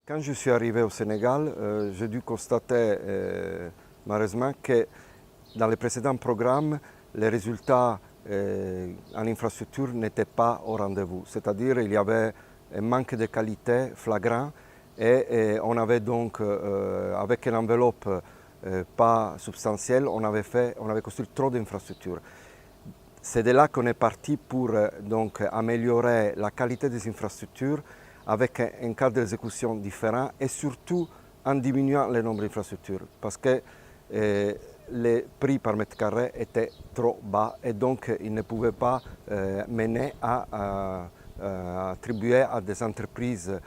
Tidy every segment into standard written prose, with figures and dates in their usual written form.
Quand je suis arrivé au Sénégal, j'ai dû constater malheureusement que dans les précédents programmes, les résultats en infrastructure n'étaient pas au rendez-vous. C'est-à-dire qu'il y avait un manque de qualité flagrant et on avait donc, avec une enveloppe pas substantielle, on avait construit trop d'infrastructures. C'est de là qu'on est parti pour donc, améliorer la qualité des infrastructures avec un cadre d'exécution différent et surtout en diminuant le nombre d'infrastructures parce que les prix par mètre carré étaient trop bas et donc ils ne pouvaient pas mener à attribuer à des entreprises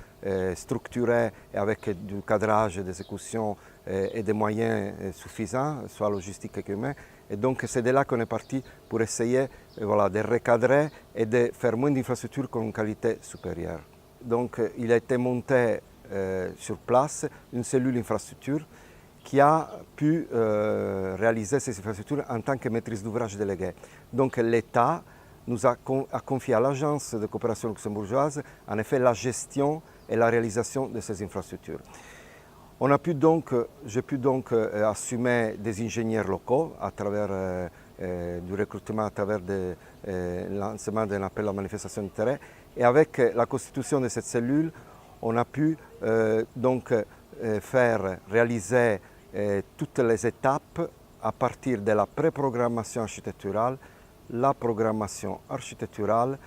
structurées et avec du cadrage d'exécution et des moyens suffisants, soit logistiques qu'humains. Et donc c'est de là qu'on est parti pour essayer voilà, de recadrer et de faire moins d'infrastructures avec une qualité supérieure. Donc il a été monté sur place une cellule infrastructure qui a pu réaliser ces infrastructures en tant que maîtrise d'ouvrage déléguée. Donc l'État nous a confié à l'Agence de coopération luxembourgeoise en effet la gestion et la réalisation de ces infrastructures. J'ai pu donc assumer des ingénieurs locaux à travers du recrutement, à travers le lancement d'un appel à manifestation d'intérêt. Et avec la constitution de cette cellule, on a pu donc faire réaliser toutes les étapes à partir de la pré-programmation architecturale, la programmation architecturale,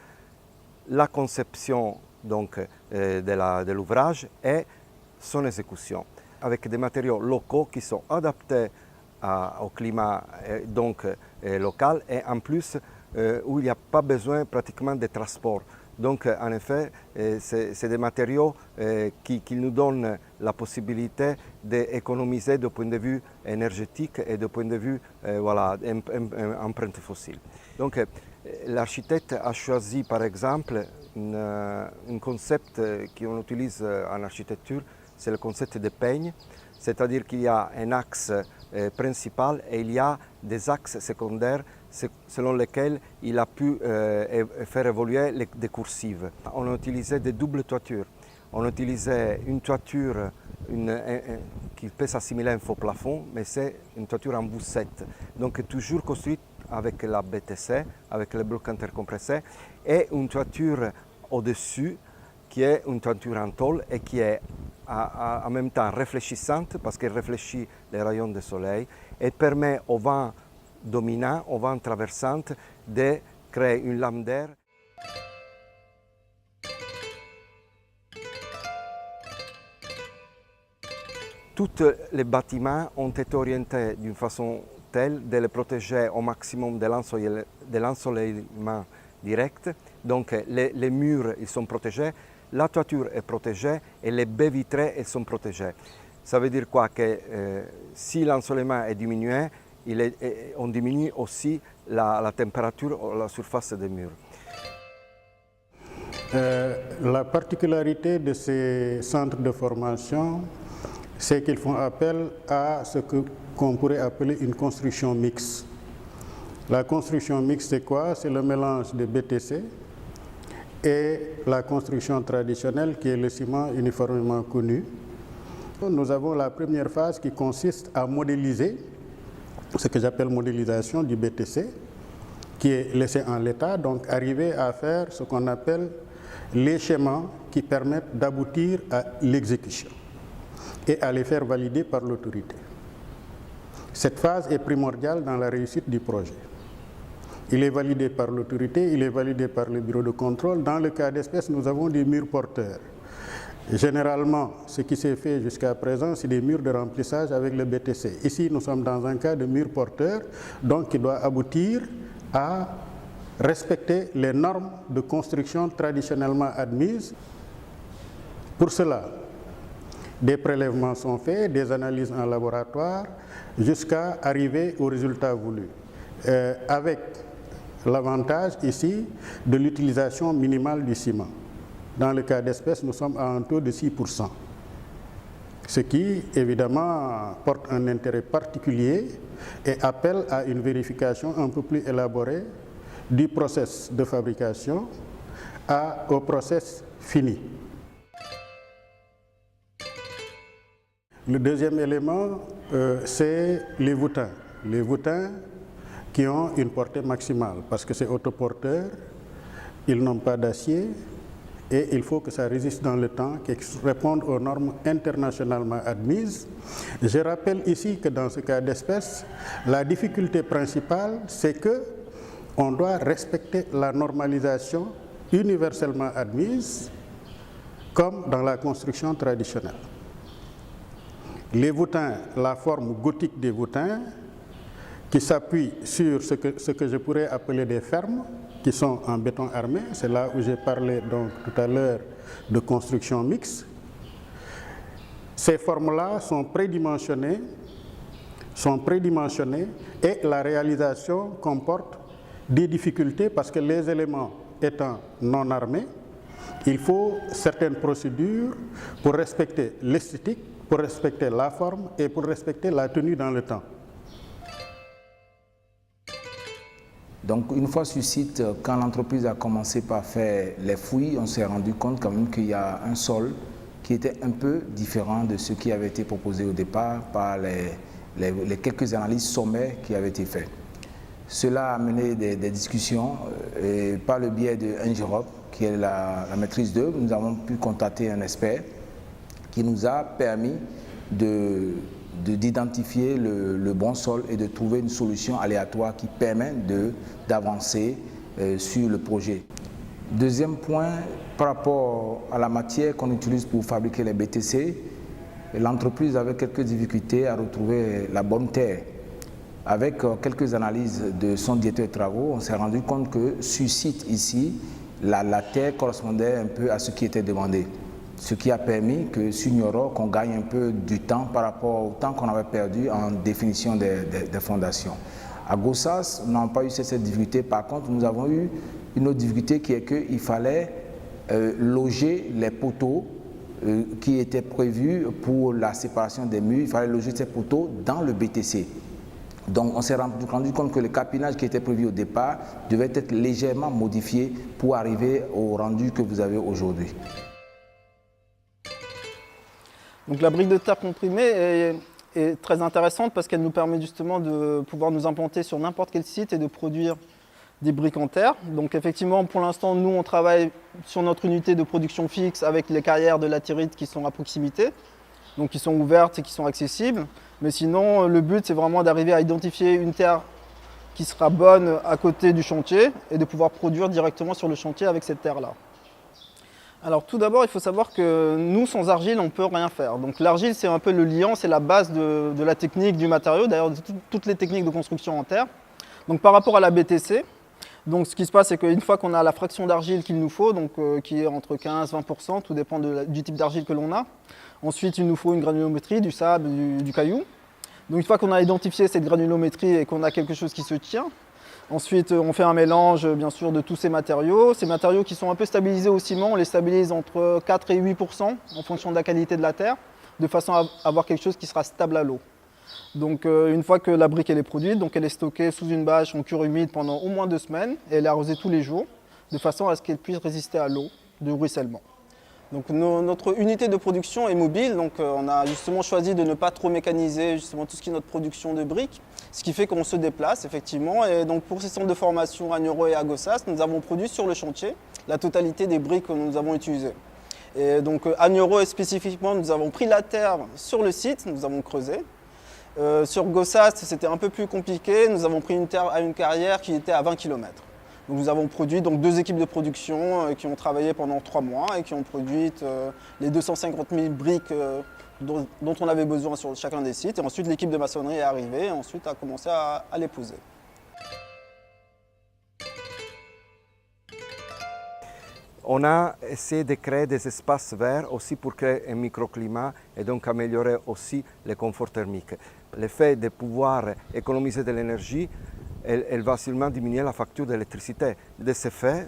la conception donc, de l'ouvrage et son exécution, avec des matériaux locaux qui sont adaptés au climat donc, local et en plus où il n'y a pas besoin pratiquement de transport. Donc en effet, c'est des matériaux qui nous donnent la possibilité d'économiser du point de vue énergétique et du point de vue voilà, empreinte fossile. Donc l'architecte a choisi par exemple un concept qu'on utilise en architecture, c'est le concept de peigne, c'est-à-dire qu'il y a un axe principal et il y a des axes secondaires selon lesquels il a pu faire évoluer des coursives. On a utilisé des doubles toitures. On a utilisé une toiture qui peut s'assimiler à un faux plafond, mais c'est une toiture en boussette. Donc toujours construite avec la BTC, avec le bloc intercompressé, et une toiture au-dessus qui est une toiture en tôle et qui est en même temps réfléchissante parce qu'elle réfléchit les rayons du soleil et permet au vent dominant, au vent traversant, de créer une lame d'air. Tous les bâtiments ont été orientés d'une façon telle de les protéger au maximum de l'ensoleillement direct. Donc les murs ils sont protégés, la toiture est protégée et les baies vitrées elles sont protégées. Ça veut dire quoi? Que si l'ensoleillement est diminué, on diminue aussi la température ou la surface des murs. La particularité de ces centres de formation, c'est qu'ils font appel à ce qu'on pourrait appeler une construction mixte. La construction mixte, c'est quoi? C'est le mélange de BTC et la construction traditionnelle qui est le ciment uniformément connu. Nous avons la première phase qui consiste à modéliser, ce que j'appelle modélisation du BTC, qui est laissé en l'état, donc arriver à faire ce qu'on appelle les schémas qui permettent d'aboutir à l'exécution et à les faire valider par l'autorité. Cette phase est primordiale dans la réussite du projet. Il est validé par l'autorité, il est validé par le bureau de contrôle. Dans le cas d'espèce, nous avons des murs porteurs. Généralement, ce qui s'est fait jusqu'à présent, c'est des murs de remplissage avec le BTC. Ici, nous sommes dans un cas de mur porteur, donc qui doit aboutir à respecter les normes de construction traditionnellement admises. Pour cela, des prélèvements sont faits, des analyses en laboratoire, jusqu'à arriver au résultat voulu. Avec l'avantage ici de l'utilisation minimale du ciment. Dans le cas d'espèce, nous sommes à un taux de 6%. Ce qui, évidemment, porte un intérêt particulier et appelle à une vérification un peu plus élaborée du process de fabrication au process fini. Le deuxième élément, c'est les voûtins. Les voûtins qui ont une portée maximale parce que c'est autoporteur, ils n'ont pas d'acier et il faut que ça résiste dans le temps, qu'ils répondent aux normes internationalement admises. Je rappelle ici que dans ce cas d'espèce, la difficulté principale, c'est qu'on doit respecter la normalisation universellement admise comme dans la construction traditionnelle. Les voûtins, la forme gothique des voûtins, qui s'appuient sur ce que je pourrais appeler des fermes, qui sont en béton armé, c'est là où j'ai parlé donc tout à l'heure de construction mixte. Ces formes-là sont prédimensionnées et la réalisation comporte des difficultés parce que les éléments étant non armés, il faut certaines procédures pour respecter l'esthétique, pour respecter la forme et pour respecter la tenue dans le temps. Donc une fois sur site, quand l'entreprise a commencé par faire les fouilles, on s'est rendu compte quand même qu'il y a un sol qui était un peu différent de ce qui avait été proposé au départ par les quelques analyses sommaires qui avaient été faites. Cela a amené des discussions et par le biais de Engirope, qui est la maîtrise d'œuvre, nous avons pu contacter un expert qui nous a permis d'identifier le bon sol et de trouver une solution aléatoire qui permet d'avancer sur le projet. Deuxième point, par rapport à la matière qu'on utilise pour fabriquer les BTC, l'entreprise avait quelques difficultés à retrouver la bonne terre. Avec quelques analyses de son directeur de travaux, on s'est rendu compte que sur site ici, la terre correspondait un peu à ce qui était demandé. Ce qui a permis que sur Nioro, qu'on gagne un peu du temps par rapport au temps qu'on avait perdu en définition des fondations. À Gossas, nous n'avons pas eu cette difficulté. Par contre, nous avons eu une autre difficulté qui est qu'il fallait loger les poteaux qui étaient prévus pour la séparation des murs. Il fallait loger ces poteaux dans le BTC. Donc on s'est rendu compte que le capinage qui était prévu au départ devait être légèrement modifié pour arriver au rendu que vous avez aujourd'hui. Donc la brique de terre comprimée est très intéressante parce qu'elle nous permet justement de pouvoir nous implanter sur n'importe quel site et de produire des briques en terre. Donc effectivement, pour l'instant, nous, on travaille sur notre unité de production fixe avec les carrières de latérite qui sont à proximité, donc qui sont ouvertes et qui sont accessibles. Mais sinon, le but, c'est vraiment d'arriver à identifier une terre qui sera bonne à côté du chantier et de pouvoir produire directement sur le chantier avec cette terre-là. Alors tout d'abord, il faut savoir que nous, sans argile, on ne peut rien faire. Donc l'argile, c'est un peu le liant, c'est la base de la technique du matériau, d'ailleurs de toutes les techniques de construction en terre. Donc par rapport à la BTC, donc ce qui se passe, c'est qu'une fois qu'on a la fraction d'argile qu'il nous faut, donc qui est entre 15 et 20%, tout dépend du type d'argile que l'on a. Ensuite, il nous faut une granulométrie, du sable, du caillou. Donc une fois qu'on a identifié cette granulométrie et qu'on a quelque chose qui se tient, ensuite, on fait un mélange, bien sûr, de tous ces matériaux. Ces matériaux qui sont un peu stabilisés au ciment, on les stabilise entre 4 et 8% en fonction de la qualité de la terre, de façon à avoir quelque chose qui sera stable à l'eau. Donc, une fois que la brique elle est produite, donc elle est stockée sous une bâche en cure humide pendant au moins 2 semaines et elle est arrosée tous les jours, de façon à ce qu'elle puisse résister à l'eau de ruissellement. Donc notre unité de production est mobile, donc on a justement choisi de ne pas trop mécaniser justement tout ce qui est notre production de briques, ce qui fait qu'on se déplace effectivement. Et donc pour ces centres de formation à Nioro et à Gossas, nous avons produit sur le chantier la totalité des briques que nous avons utilisées. Et donc à Nioro spécifiquement, nous avons pris la terre sur le site, nous avons creusé. Sur Gossas, c'était un peu plus compliqué, nous avons pris une terre à une carrière qui était à 20 km. Donc nous avons produit 2 équipes de production qui ont travaillé pendant 3 mois et qui ont produit les 250 000 briques dont on avait besoin sur chacun des sites. Et ensuite l'équipe de maçonnerie est arrivée et ensuite a commencé à les poser. On a essayé de créer des espaces verts aussi pour créer un microclimat et donc améliorer aussi le confort thermique. Le fait de pouvoir économiser de l'énergie, elle va seulement diminuer la facture d'électricité. De ce fait,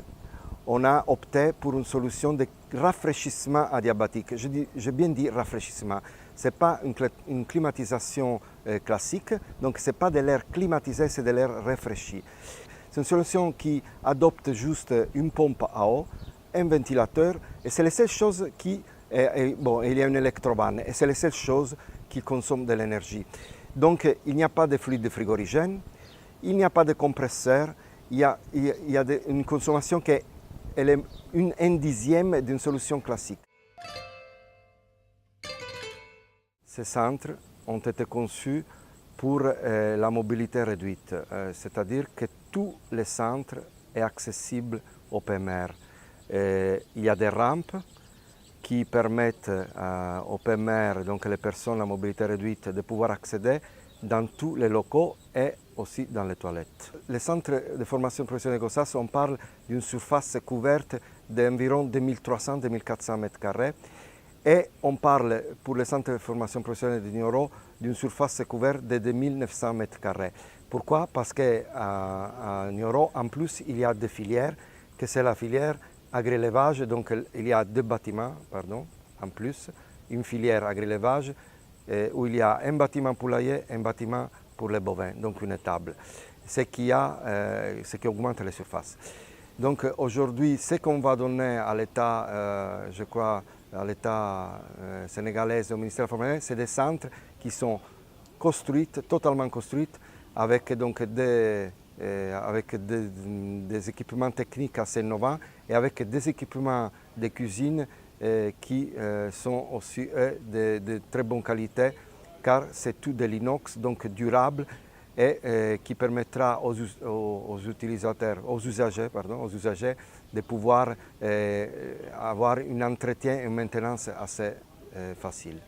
on a opté pour une solution de rafraîchissement adiabatique. Je bien dit rafraîchissement. Ce n'est pas une climatisation classique, donc ce n'est pas de l'air climatisé, c'est de l'air rafraîchi. C'est une solution qui adopte juste une pompe à eau, un ventilateur, et c'est la seule chose qui... bon, il y a une électrobanne, et c'est la seule chose qui consomment de l'énergie. Donc il n'y a pas de fluide frigorigène, il n'y a pas de compresseur, il y a une consommation qui est un dixième d'une solution classique. Ces centres ont été conçus pour la mobilité réduite, c'est-à-dire que tous les centres sont accessibles au PMR. Il y a des rampes qui permettent aux PMR, donc les personnes à mobilité réduite, de pouvoir accéder dans tous les locaux et aussi dans les toilettes. Les centres de formation professionnelle Gossas, on parle d'une surface couverte d'environ 2300-2400 m². Et on parle pour les centres de formation professionnelle de Nioro d'une surface couverte de 2900 m². Pourquoi? Parce qu'à Nioro, en plus, il y a des filières, que c'est la filière agri-élevage, donc il y a deux bâtiments, en plus, une filière agri-élevage où il y a un bâtiment poulailler et un bâtiment pour les bovins, donc une étable, ce qui augmente les surfaces. Donc aujourd'hui, ce qu'on va donner à l'État, je crois, à l'État sénégalais, au ministère de la Formation, c'est des centres qui sont construits, totalement construits, avec donc des équipements techniques assez innovants et avec des équipements de cuisine qui sont aussi de très bonne qualité, car c'est tout de l'inox, donc durable, et qui permettra aux usagers de pouvoir avoir un entretien et une maintenance assez facile.